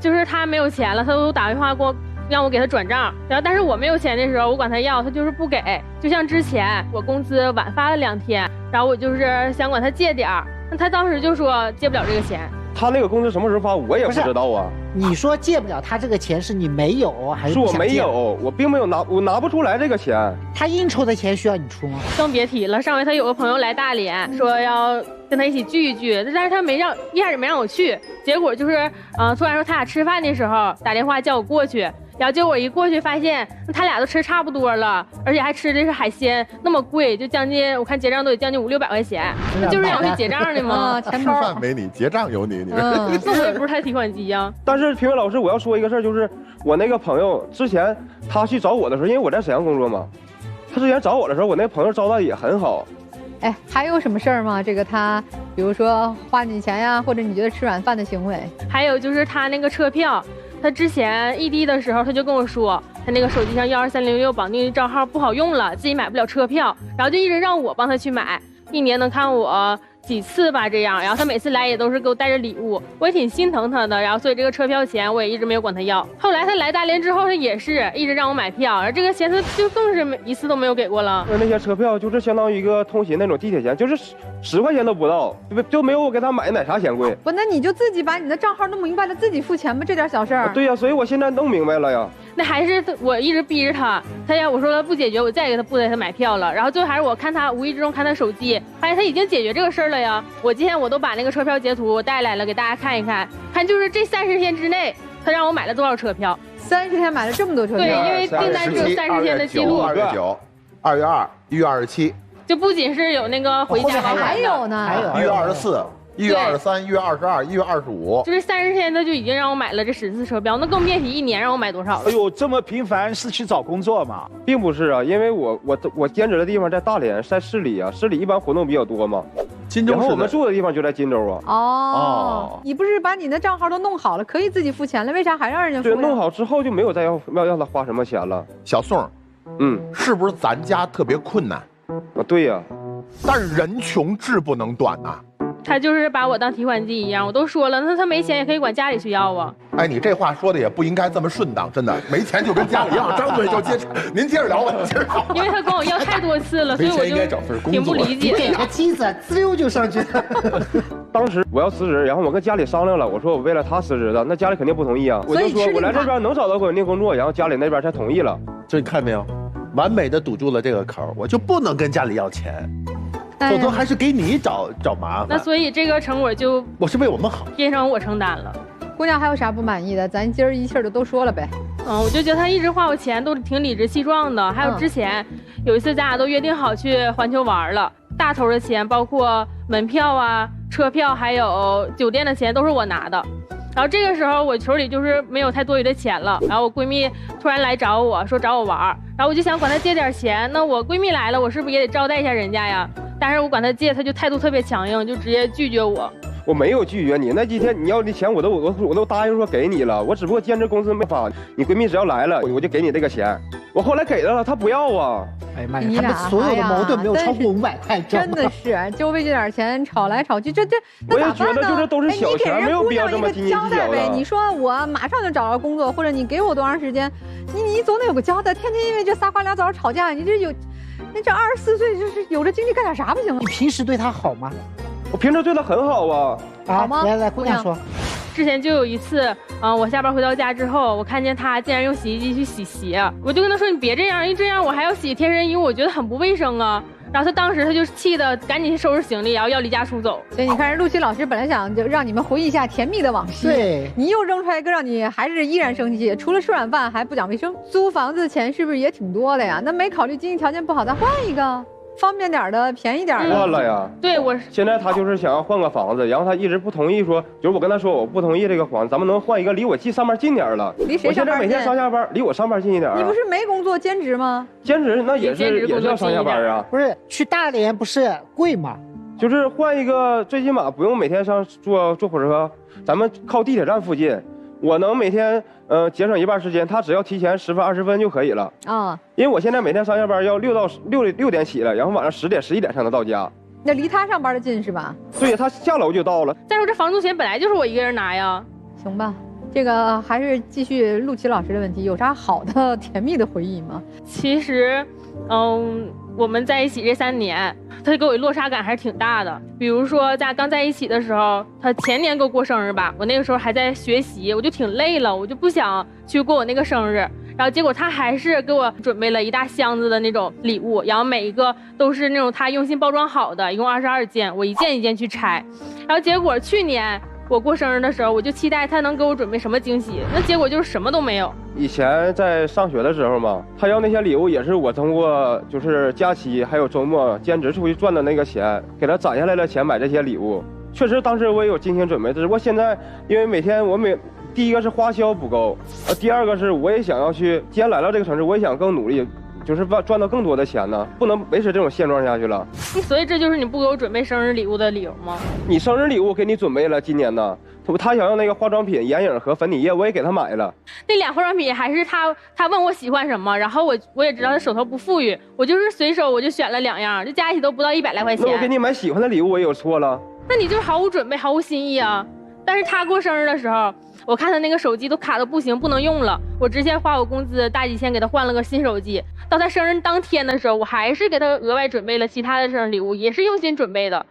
就是他没有钱了，他都打电话给我让我给他转账，然后但是我没有钱的时候，我管他要，他就是不给。就像之前我工资晚发了2天，然后我就是想管他借点儿，那他当时就说借不了这个钱。他那个工资什么时候发，我也不知道啊。你说借不了他这个钱，是你没有还是不想借？是我没有，我并没有拿，我拿不出来这个钱。他应酬的钱需要你出吗？更别提了，上回他有个朋友来大连，说要跟他一起聚一聚，但是他一开始没让我去，结果就是突然说他俩吃饭的时候打电话叫我过去。然后结果一过去发现他俩都吃差不多了，而且还吃的是海鲜，那么贵，就将近我看结账都得将近500-600块钱，那就是让我去结账的吗？吃饭没你，结账有你，那我也不是他提款机呀。但是评委老师，我要说一个事儿，就是我那个朋友之前他去找我的时候，因为我在沈阳工作嘛，他之前找我的时候，我那个朋友招待也很好。哎，还有什么事儿吗？这个他，比如说花你钱呀，或者你觉得吃软饭的行为，还有就是他那个车票。他之前异地的时候，他就跟我说，他那个手机上12306绑定账号不好用了，自己买不了车票，然后就一直让我帮他去买，1年能看我几次吧这样，然后他每次来也都是给我带着礼物，我也挺心疼他的，然后所以这个车票钱我也一直没有管他要。后来他来大连之后，他也是一直让我买票，而这个钱他就更是一次都没有给过了。那些车票就是相当于一个通勤那种地铁钱，就是10块钱都不到，就没有我给他买奶茶钱贵。不，那你就自己把你的账号弄明白了，自己付钱吧，这点小事儿。对呀，所以我现在弄明白了呀。那还是我一直逼着他，他要我说他不解决，我再给他不给他买票了。然后最后还是我看他无意之中看他手机，发现他已经解决这个事儿了呀。我今天我都把那个车票截图我带来了，给大家看一看，看就是这30天之内，他让我买了多少车票？30天买了这么多车票？对，因为订单只有30天的记录。2月9、2月2、1月27，就不仅是有那个回家，还有呢，还有1月24。1月23、1月22、1月25，就是30天，他就已经让我买了这10次车票，那更别提1年让我买多少了。哎呦，这么频繁是去找工作吗？并不是啊，因为我兼职的地方在大连，在市里啊，市里一般活动比较多嘛。荆州市，然后我们住的地方就在荆州啊。哦，你不是把你的账号都弄好了，可以自己付钱了，为啥还让人家付？对，弄好之后就没有再要他花什么钱了。小宋，是不是咱家特别困难？啊，对呀。但是人穷志不能短呐。他就是把我当提款机一样，我都说了，那他没钱也可以管家里去要啊。哎，你这话说的也不应该这么顺当，真的，没钱就跟家里一样，张嘴就接。您接着聊吧，接着聊。因为他管我要太多次了，所以我就挺不理解。你给个机子，滋溜就上去了。当时我要辞职，然后我跟家里商量了，我说我为了他辞职的，那家里肯定不同意啊。我就说我来这边能找到稳定工作，然后家里那边才同意了。这你看没有，完美的堵住了这个口，我就不能跟家里要钱，否则还是给你找麻烦。那所以这个成果就我是为我们好，变成我承担了。姑娘还有啥不满意的？咱今儿一气儿的都说了呗。我就觉得他一直花我钱都挺理直气壮的。还有之前有一次咱俩都约定好去环球玩了，大头的钱包括门票啊、车票还有酒店的钱都是我拿的。然后这个时候我手里就是没有太多余的钱了，然后我闺蜜突然来找我说找我玩，然后我就想管她借点钱，那我闺蜜来了，我是不是也得招待一下人家呀？但是我管她借，她就态度特别强硬，就直接拒绝我。我没有拒绝你，那几天你要的钱我都答应说给你了，我只不过兼职公司没发，你闺蜜只要来了，我就给你这个钱。我后来给了，她不要啊。哎妈呀，他们所有的矛盾没有超过500块，真的是就为这点钱吵来吵去，这我也觉得就是都是小钱，没有必要这么斤斤计较的。你说我马上就找到工作，或者你给我多长时间，你总得有个交代。天天因为这仨瓜俩枣吵架，你这有，那这24岁就是有这精力干点啥不行啊？你平时对他好吗？我平时对他很好啊。好吗？来，姑娘说。之前就有一次，我下班回到家之后，我看见他竟然用洗衣机去洗鞋，我就跟他说：“你别这样，一这样我还要洗贴身衣，我觉得很不卫生啊。”然后他当时就气得赶紧收拾行李，然后要离家出走。所以你看，陆琪老师本来想就让你们回忆一下甜蜜的往昔，对，你又扔出来一个让你还是依然生气，除了吃软饭还不讲卫生。租房子钱是不是也挺多的呀？那没考虑经济条件不好，咱换一个。方便点的，便宜点的。换了呀。对，现在他就是想要换个房子，然后他一直不同意说，就是我跟他说我不同意这个房子，咱们能换一个离我上班近点了。离谁上班近？我现在每天上下班，离我上班近一点。你不是没工作兼职吗？兼职那也是要上下班啊。不是去大连不是贵吗？就是换一个，最起码不用每天坐火车，咱们靠地铁站附近。我能每天节省一半时间，他只要提前10分20分就可以了啊。因为我现在每天上下班要6点起来，然后晚上10点11点才能到家。那离他上班的近是吧？对，他下楼就到了。再说这房租钱本来就是我一个人拿呀。行吧，这个还是继续陆琪老师的问题，有啥好的甜蜜的回忆吗？其实，我们在一起这3年，他给我落差感还是挺大的。比如说，在刚在一起的时候，他前年给我过生日吧，我那个时候还在学习，我就挺累了，我就不想去过我那个生日。然后结果他还是给我准备了一大箱子的那种礼物，然后每一个都是那种他用心包装好的，一共22件，我一件一件去拆。然后结果去年我过生日的时候，我就期待他能给我准备什么惊喜，那结果就是什么都没有。以前在上学的时候嘛，他要那些礼物也是我通过就是假期还有周末兼职出去赚的那个钱，给他攒下来的钱买这些礼物。确实当时我也有精心准备，只不过现在因为每天第一个是花销不够，第二个是我也想要去，既然来到这个城市，我也想更努力，就是赚到更多的钱呢，不能维持这种现状下去了。所以这就是你不给我准备生日礼物的理由吗？你生日礼物给你准备了，今年呢，他想要那个化妆品、眼影和粉底液，我也给他买了。那俩化妆品还是他问我喜欢什么，然后我也知道他手头不富裕，我就是随手我就选了2样，这加一起都不到100来块钱。那我给你买喜欢的礼物，我也有错了？那你就是毫无准备、毫无新意啊！但是他过生日的时候，我看他那个手机都卡的不行，不能用了，我直接花我工资大几千给他换了个新手机。到他生日当天的时候，我还是给他额外准备了其他的生日礼物，也是用心准备的。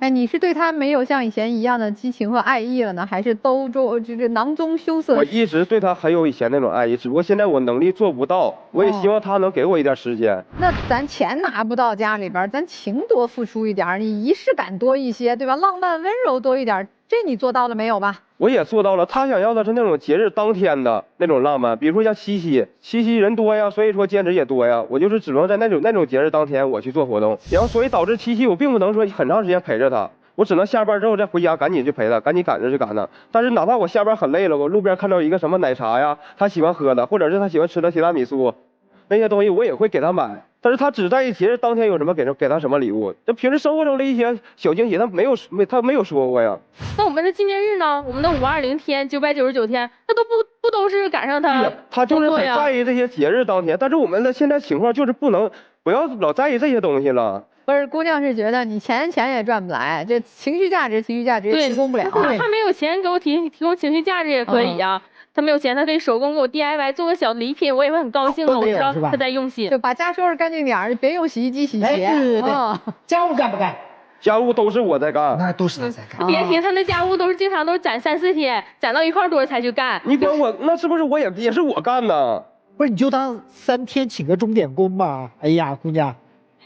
哎，你是对他没有像以前一样的激情和爱意了呢，还是就是囊中羞涩？我一直对他很有以前那种爱意，只不过现在我能力做不到，我也希望他能给我一点时间。那咱钱拿不到家里边，咱情多付出一点，你仪式感多一些，对吧？浪漫温柔多一点，这你做到了没有吧？我也做到了，他想要的是那种节日当天的那种浪漫，比如说像七夕人多呀，所以说兼职也多呀，我就是只能在那种节日当天我去做活动，然后所以导致七夕我并不能说很长时间陪着他，我只能下班之后再回家赶紧去陪他，赶紧赶着去赶他。但是哪怕我下班很累了，我路边看到一个什么奶茶呀，他喜欢喝的，或者是他喜欢吃的提拉米苏，那些东西我也会给他买。但是他只在意节日当天有什么给他什么礼物，这平时生活中的一些小惊喜他没有说过呀。那我们的纪念日呢？我们的520天、999天，那都不都是赶上他就是很在意这些节日当天，但是我们的现在情况就是不要老在意这些东西了。不是，姑娘是觉得你钱也赚不来，这情绪价值也提供不了。他没有钱给我提供情绪价值也可以呀。他没有钱，他可以手工给我 DIY 做个小礼品，我也会很高兴的。我知道他在用心，就把家收拾干净点，别用洗衣机洗鞋。家务干不干？家务都是我在干，那都是他在干。别听他那家务都是经常都是攒3、4天，攒到一块多才去干。你管我，那是不是我也是我干呢？不是，你就当3天请个钟点工吧。哎呀，姑娘，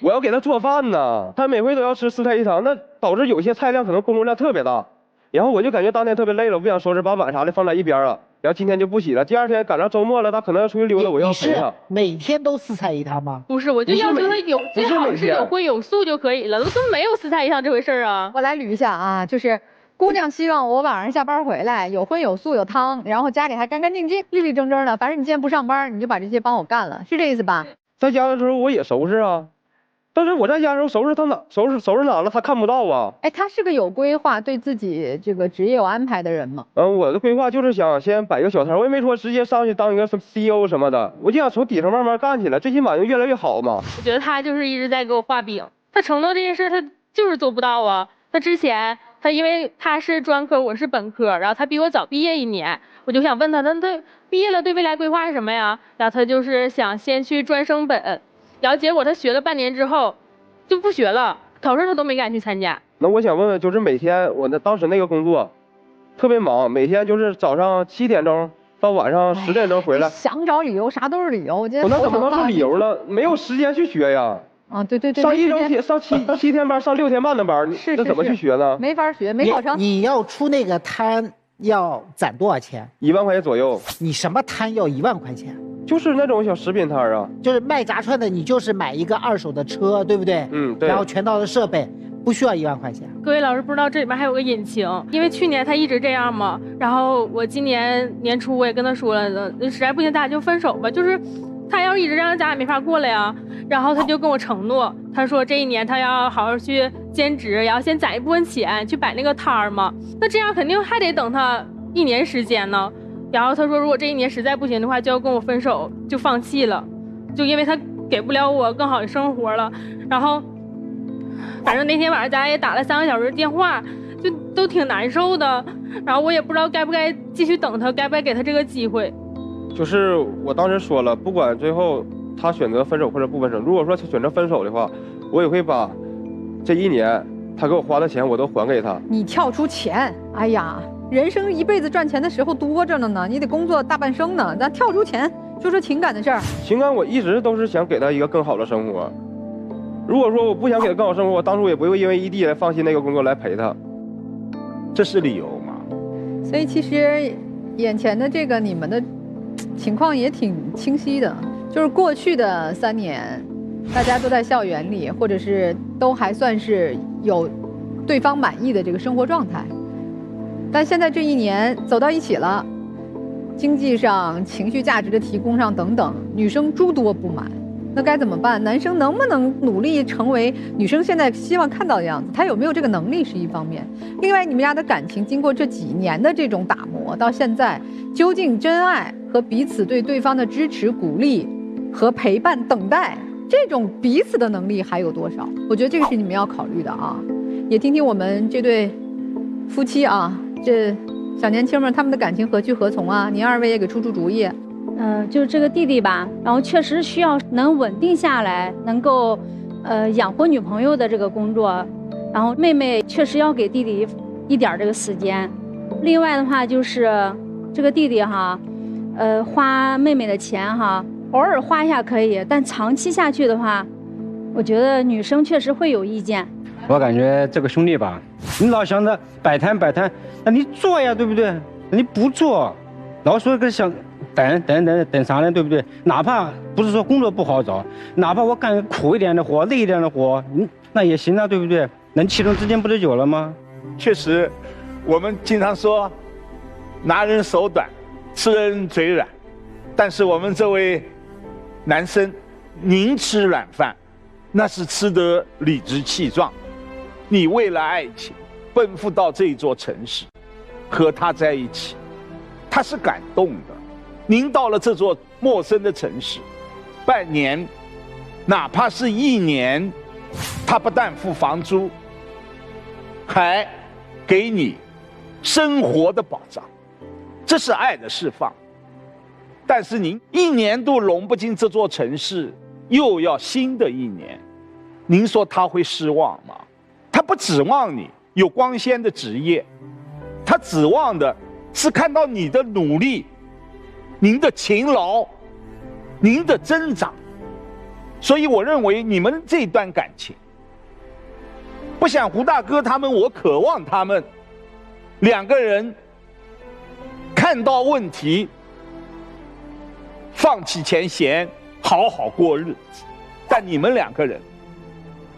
我要给他做饭呢，他每回都要吃4菜1汤，那导致有些菜量可能工作量特别大，然后我就感觉当天特别累了，我不想收拾，把碗啥的放在一边了。然后今天就不洗了，第2天赶上周末了，他可能要出去溜达，我要陪他。每天都4菜1汤吗？不是，我就要求他有，最好是有荤有素就可以了，都没有4菜1汤这回事啊。我来捋一下啊，就是姑娘希望我晚上下班回来有荤有素有汤，然后家里还干干净净、立立正正的。反正你今天不上班，你就把这些帮我干了，是这意思吧？在家的时候我也收拾啊。但是我在家的时候收拾哪了，他看不到啊。哎，他是个有规划、对自己这个职业有安排的人吗？我的规划就是想先摆个小摊，我也没说直接上去当一个CEO 什么的，我就想从底层慢慢干起来，最起码就越来越好嘛。我觉得他就是一直在给我画饼，他承诺这件事他就是做不到啊。他之前因为他是专科，我是本科，然后他比我早毕业1年，我就想问他，那他毕业了对未来规划是什么呀？然后他就是想先去专升本。然后结果他学了半年之后，就不学了，考试他都没敢去参加。那我想问问，就是每天当时那个工作，特别忙，每天就是早上7点钟到晚上10点钟回来。想找理由，啥都是理由。我觉得那怎么能是理由了？没有时间去学呀。啊，对，上7天班，上6天半的班，那怎么去学呢？没法学，没考成。你要出那个摊要攒多少钱？1万块钱左右。你什么摊要1万块钱？就是那种小食品摊啊，就是卖炸串的，你就是买一个2手的车，对不对？对。然后全套的设备不需要1万块钱。各位老师不知道这里面还有个隐情，因为去年他一直这样嘛，然后我今年年初我也跟他说了，实在不行咱俩就分手吧，就是他要一直这样咱俩没法过了呀。然后他就跟我承诺，他说这1年他要好好去兼职，然后先攒一部分钱去摆那个摊儿嘛。那这样肯定还得等他1年时间呢。然后他说，如果这1年实在不行的话，就要跟我分手，就放弃了，就因为他给不了我更好的生活了。然后，反正那天晚上咱俩也打了3个小时电话，就都挺难受的。然后我也不知道该不该继续等他，该不该给他这个机会。就是我当时说了，不管最后他选择分手或者不分手，如果说他选择分手的话，我也会把这1年他给我花的钱我都还给他。你跳出钱，哎呀。人生一辈子赚钱的时候多着呢，你得工作大半生呢。咱跳出钱，说说情感的事儿。情感我一直都是想给他一个更好的生活。如果说我不想给他更好生活，我当初也不会因为异地来放弃那个工作来陪他。这是理由吗？所以其实眼前的这个你们的情况也挺清晰的，就是过去的3年，大家都在校园里，或者是都还算是有对方满意的这个生活状态。但现在这1年走到一起了，经济上、情绪价值的提供上等等，女生诸多不满，那该怎么办？男生能不能努力成为女生现在希望看到的样子？他有没有这个能力是一方面。另外，你们俩的感情经过这几年的这种打磨，到现在究竟真爱和彼此对对方的支持、鼓励和陪伴、等待，这种彼此的能力还有多少？我觉得这个是你们要考虑的啊。也听听我们这对夫妻啊。这小年轻们他们的感情何去何从啊？您2位也给出主意。就是这个弟弟吧，然后确实需要能稳定下来，能够养活女朋友的这个工作，然后妹妹确实要给弟弟一点这个时间。另外的话就是这个弟弟哈，花妹妹的钱哈，偶尔花一下可以，但长期下去的话，我觉得女生确实会有意见。我感觉这个兄弟吧，你老想着摆摊，那你做呀，对不对？你不做，老说个想等啥呢，对不对？哪怕不是说工作不好找，哪怕我干苦一点的活、累一点的活，那也行啊，对不对？能启动之间不就有了吗？确实，我们经常说，拿人手短，吃人嘴软，但是我们这位男生，宁吃软饭，那是吃得理直气壮。你为了爱情奔赴到这座城市，和他在一起，他是感动的。您到了这座陌生的城市，半年，哪怕是1年，他不但付房租，还给你生活的保障，这是爱的释放。但是您1年都融不进这座城市，又要新的1年，您说他会失望吗？他不指望你有光鲜的职业，他指望的是看到你的努力，您的勤劳，您的增长。所以我认为你们这段感情，不像胡大哥他们，我渴望他们两个人看到问题，放弃前嫌，好好过日子。但你们两个人，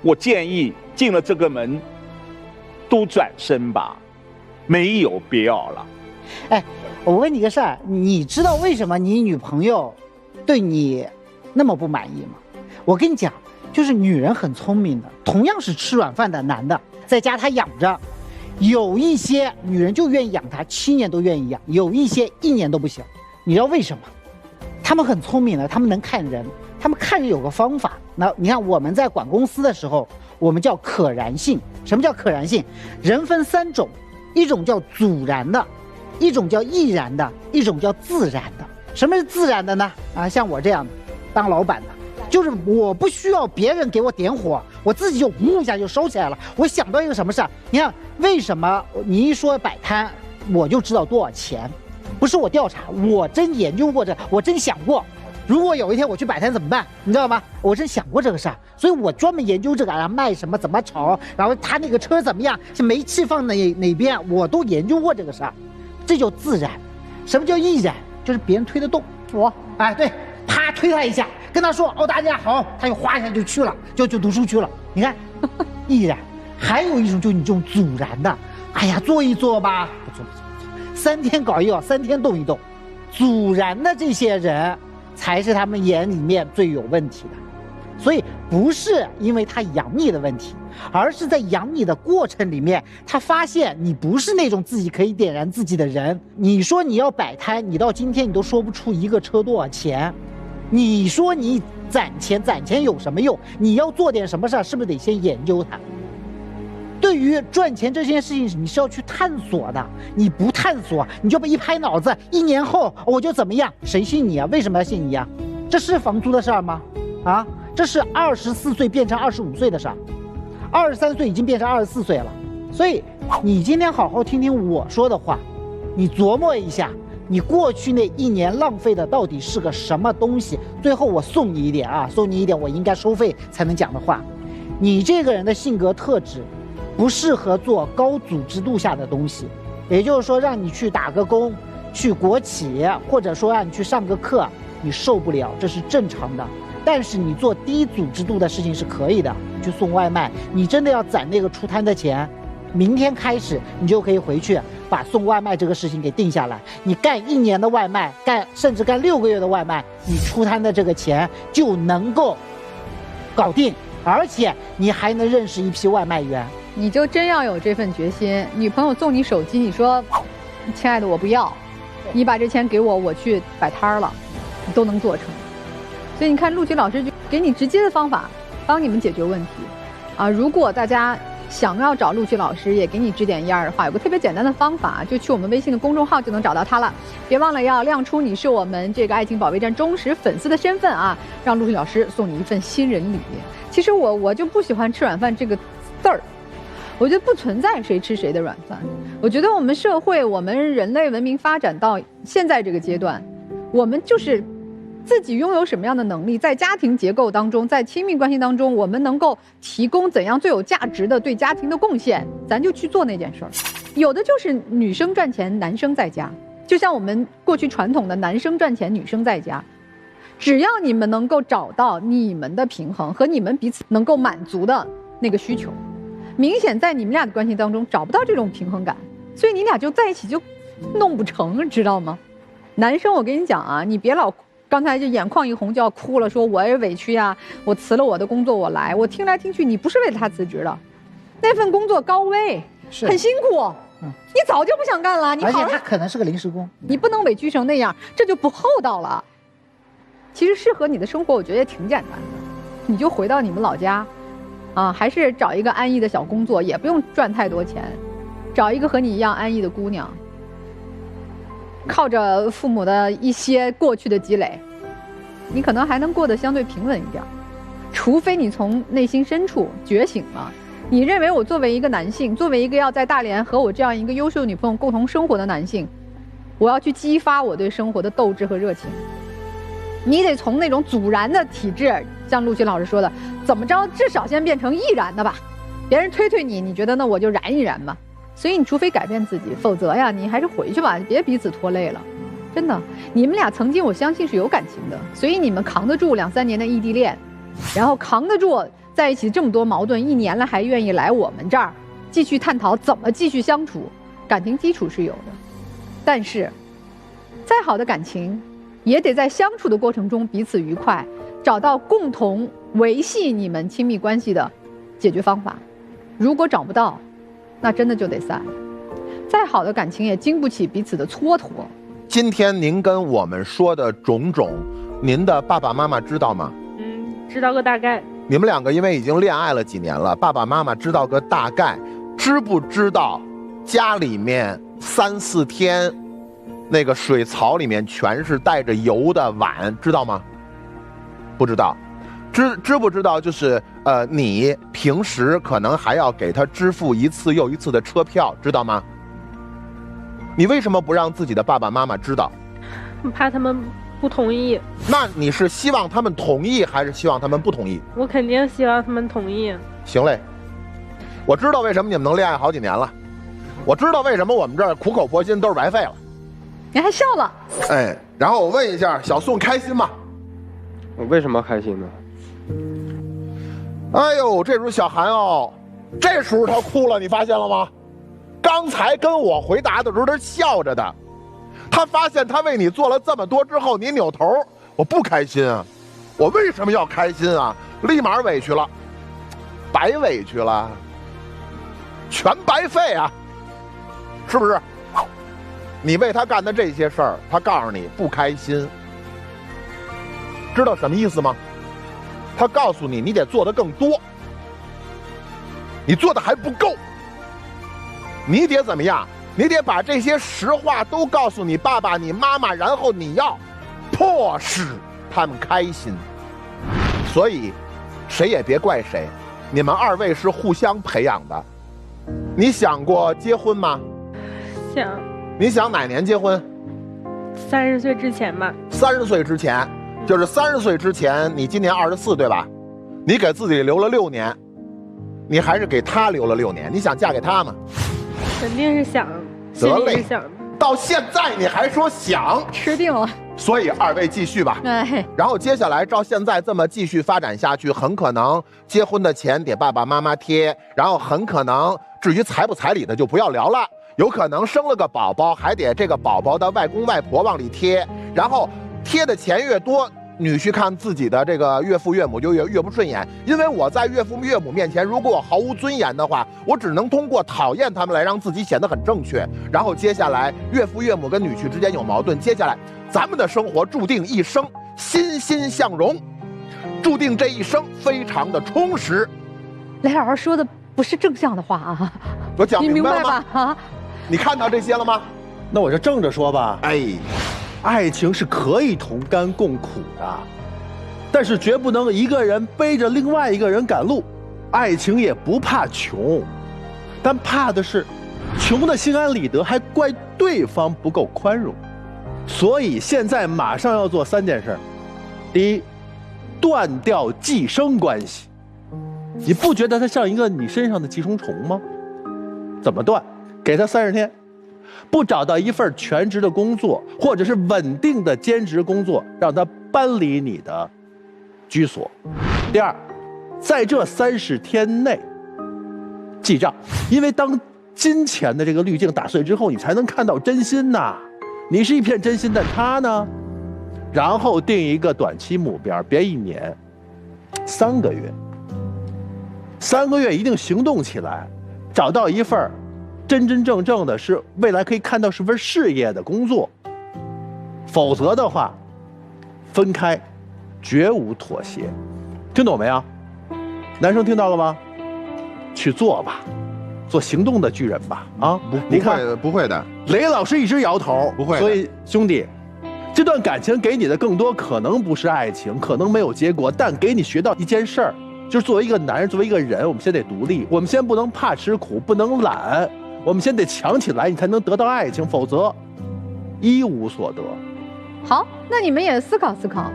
我建议进了这个门，都转身吧，没有必要了。哎，我问你个事儿，你知道为什么你女朋友对你那么不满意吗？我跟你讲，就是女人很聪明的，同样是吃软饭的男的，在家她养着，有一些女人就愿意养他，7年都愿意养，有一些1年都不行。你知道为什么？他们很聪明的，他们能看人，他们看人有个方法。那你看我们在管公司的时候，我们叫可燃性。什么叫可燃性？人分3种，一种叫阻燃的，一种叫易燃的，一种叫自燃的。什么是自燃的呢？啊，像我这样的当老板的，就是我不需要别人给我点火，我自己就呼一下就烧起来了。我想到一个什么事儿，你看为什么你一说摆摊，我就知道多少钱？不是我调查，我真研究过这，我真想过，如果有一天我去摆摊怎么办？你知道吗？我真想过这个事儿，所以我专门研究这个，然后卖什么，怎么炒，然后他那个车怎么样，是煤气放哪边，我都研究过这个事儿。这叫自燃。什么叫易燃？就是别人推得动我，哎，对，啪推他一下，跟他说大家好，他就哗一下就去了，就读书去了。你看，易燃。还有一种就是你这种阻燃的，哎呀，做一做吧，不做，3天搞一搞，3天动一动。阻燃的这些人才是他们眼里面最有问题的。所以不是因为他养你的问题，而是在养你的过程里面，他发现你不是那种自己可以点燃自己的人。你说你要摆摊，你到今天你都说不出一个车多少钱。你说你攒钱有什么用？你要做点什么事儿，是不是得先研究它？对于赚钱这件事情，你是要去探索的。你不探索，你就被一拍脑子，1年后我就怎么样？谁信你啊？为什么要信你啊？这是房租的事儿吗？啊？这是24岁变成25岁的事儿，23岁已经变成24岁了。所以你今天好好听听我说的话，你琢磨一下，你过去那1年浪费的到底是个什么东西？最后我送你一点啊，送你一点我应该收费才能讲的话。你这个人的性格特质不适合做高组织度下的东西，也就是说让你去打个工，去国企，或者说让你去上个课，你受不了，这是正常的。但是你做低组织度的事情是可以的，去送外卖，你真的要攒那个出摊的钱，明天开始你就可以回去把送外卖这个事情给定下来。你干1年的外卖，甚至干6个月的外卖，你出摊的这个钱就能够搞定，而且你还能认识一批外卖员。你就真要有这份决心，女朋友送你手机，你说亲爱的我不要，你把这钱给我，我去摆摊了，你都能做成。所以你看陆琪老师就给你直接的方法帮你们解决问题啊。如果大家想要找陆琪老师也给你指点一二的话，有个特别简单的方法，就去我们微信的公众号就能找到他了。别忘了要亮出你是我们这个爱情保卫战忠实粉丝的身份啊，让陆琪老师送你一份新人礼。其实我就不喜欢吃软饭这个字儿，我觉得不存在谁吃谁的软饭。我觉得我们社会，我们人类文明发展到现在这个阶段，我们就是自己拥有什么样的能力，在家庭结构当中，在亲密关系当中，我们能够提供怎样最有价值的对家庭的贡献，咱就去做那件事儿。有的就是女生赚钱，男生在家，就像我们过去传统的男生赚钱，女生在家。只要你们能够找到你们的平衡和你们彼此能够满足的那个需求，明显在你们俩的关系当中找不到这种平衡感，所以你俩就在一起就弄不成，知道吗？男生，我跟你讲啊，你别老刚才就眼眶一红就要哭了，说我也委屈呀，我辞了我的工作我来，我听来听去你不是为了他辞职的，那份工作高危，很辛苦，你早就不想干了，而且他可能是个临时工，你不能委屈成那样，这就不厚道了。其实适合你的生活我觉得也挺简单的，你就回到你们老家啊，还是找一个安逸的小工作，也不用赚太多钱，找一个和你一样安逸的姑娘，靠着父母的一些过去的积累，你可能还能过得相对平稳一点。除非你从内心深处觉醒了，你认为我作为一个男性，作为一个要在大连和我这样一个优秀女朋友共同生活的男性，我要去激发我对生活的斗志和热情。你得从那种阻燃的体质，像陆军老师说的，怎么着至少先变成易燃的吧。别人推你，你觉得那我就燃一燃吧。所以你除非改变自己，否则呀，你还是回去吧，别彼此拖累了。真的，你们俩曾经我相信是有感情的，所以你们扛得住2、3年的异地恋，然后扛得住在一起这么多矛盾，1年了还愿意来我们这儿继续探讨怎么继续相处，感情基础是有的。但是，再好的感情，也得在相处的过程中彼此愉快，找到共同维系你们亲密关系的解决方法。如果找不到，那真的就得散。再好的感情也经不起彼此的蹉跎。今天您跟我们说的种种，您的爸爸妈妈知道吗？知道个大概。你们两个因为已经恋爱了几年了，爸爸妈妈知道个大概，知不知道家里面3、4天那个水槽里面全是带着油的碗，知道吗？不知道。知不知道就是你平时可能还要给他支付1次又1次的车票，知道吗？你为什么不让自己的爸爸妈妈知道？怕他们不同意。那你是希望他们同意还是希望他们不同意？我肯定希望他们同意。行嘞，我知道为什么你们能恋爱好几年了，我知道为什么我们这儿苦口婆心都是白费了。你还笑了？哎，然后我问一下，小宋开心吗？我为什么开心呢？哎呦，这时候小韩哦，这时候他哭了，你发现了吗？刚才跟我回答的时候他笑着的，他发现他为你做了这么多之后，你扭头，我不开心啊，我为什么要开心啊？立马委屈了，白委屈了，全白费啊，是不是？你为他干的这些事儿，他告诉你不开心，知道什么意思吗？他告诉你，你得做得更多，你做的还不够，你得怎么样？你得把这些实话都告诉你爸爸、你妈妈，然后你要迫使他们开心。所以，谁也别怪谁，你们2位是互相培养的。你想过结婚吗？想。你想哪年结婚？30岁之前吧。30岁之前。就是30岁之前，你今年24对吧？你给自己留了6年，你还是给他留了6年？你想嫁给他吗？肯定是想，心里是想。到现在你还说想，吃定了。所以2位继续吧。然后接下来照现在这么继续发展下去，很可能结婚的钱得爸爸妈妈贴，然后很可能至于彩不彩礼的就不要聊了，有可能生了个宝宝还得这个宝宝的外公外婆往里贴，然后贴的钱越多，女婿看自己的这个岳父岳母就越不顺眼，因为我在岳父岳母面前，如果我毫无尊严的话，我只能通过讨厌他们来让自己显得很正确。然后接下来岳父岳母跟女婿之间有矛盾，接下来咱们的生活注定一生欣欣向荣，注定这一生非常的充实。雷老师说的不是正向的话啊，我讲明白了吗？啊，你看到这些了吗？那我就正着说吧。哎。爱情是可以同甘共苦的，但是绝不能一个人背着另外一个人赶路。爱情也不怕穷，但怕的是穷的心安理得，还怪对方不够宽容。所以现在马上要做3件事。第一，断掉寄生关系。你不觉得它像一个你身上的寄生虫吗？怎么断？给他30天。不找到一份全职的工作，或者是稳定的兼职工作，让他搬离你的居所。第二，在这30天内记账，因为当金钱的这个滤镜打碎之后，你才能看到真心呐。你是一片真心，但他呢？然后定一个短期目标，别1年，3个月，3个月一定行动起来，找到一份真真正正的是未来可以看到是份事业的工作，否则的话，分开，绝无妥协。听懂没有？男生听到了吗？去做吧，做行动的巨人吧！啊，你看不会的。雷老师一直摇头，不会。所以兄弟，这段感情给你的更多可能不是爱情，可能没有结果，但给你学到一件事儿，就是作为一个男人，作为一个人，我们先得独立，我们先不能怕吃苦，不能懒，我们先得强起来，你才能得到爱情，否则一无所得。好，那你们也思考思考，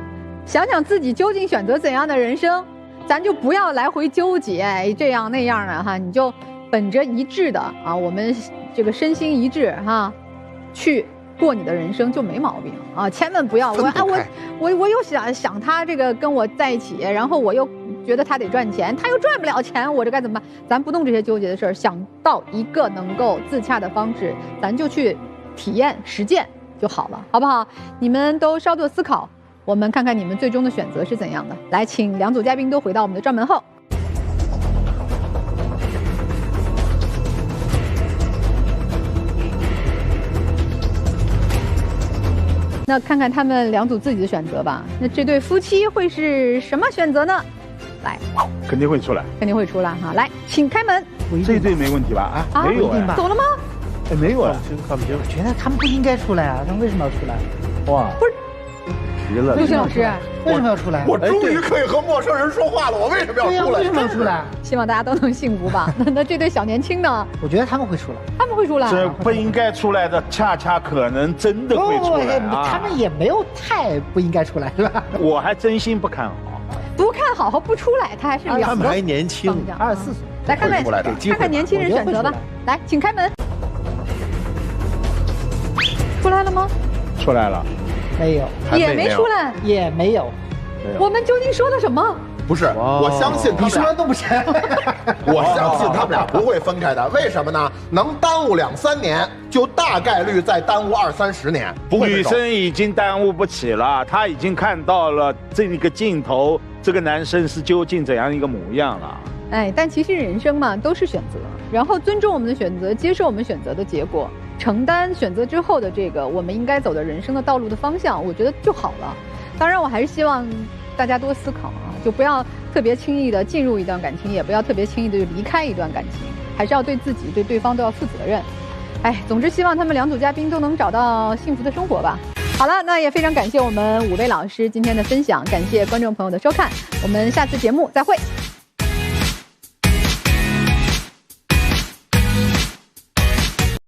想想自己究竟选择怎样的人生，咱就不要来回纠结这样那样的哈，你就本着一致的啊，我们这个身心一致哈，去过你的人生就没毛病啊！千万不要我又想他这个跟我在一起，然后我又觉得他得赚钱，他又赚不了钱，我这该怎么办？咱不弄这些纠结的事儿，想到一个能够自洽的方式，咱就去体验实践就好了，好不好？你们都稍作思考，我们看看你们最终的选择是怎样的。来，请两组嘉宾都回到我们的转门后。那看看他们两组自己的选择吧。那这对夫妻会是什么选择呢？来，肯定会出来，肯定会出来哈。来，请开门。这对没问题吧？啊，没有吧？走了吗？哎，没有啊，看不清。我觉得他们不应该出来啊，他们为什么要出来？哇，不是。陆迅老师为什么要出来？我终于可以和陌生人说话了，我为什么要出来？为什么要出来？希望大家都能幸福吧。那这对小年轻呢？我觉得他们会出来，他们会出来。这不应该出来的，恰恰可能真的会出来啊！他们也没有太不应该出来，是吧？我还真心不看好，不看好和不出来，他还是两个。他们还年轻，24岁。来看看年轻人选择吧。来，请开门。出来了吗？出来了。没有，也没出来，也没有。我们究竟说了什么？不是，我相信你说都不成。我相信他们俩不会分开的，为什么呢？能耽误2-3年，就大概率再耽误20-30年，不会。女生已经耽误不起了，她已经看到了这个镜头，这个男生是究竟怎样一个模样了。哎，但其实人生嘛，都是选择，然后尊重我们的选择，接受我们选择的结果。承担选择之后的这个我们应该走的人生的道路的方向，我觉得就好了。当然，我还是希望大家多思考啊，就不要特别轻易的进入一段感情，也不要特别轻易的就离开一段感情，还是要对自己、对对方都要负责任。哎，总之希望他们两组嘉宾都能找到幸福的生活吧。好了，那也非常感谢我们5位老师今天的分享，感谢观众朋友的收看，我们下次节目再会。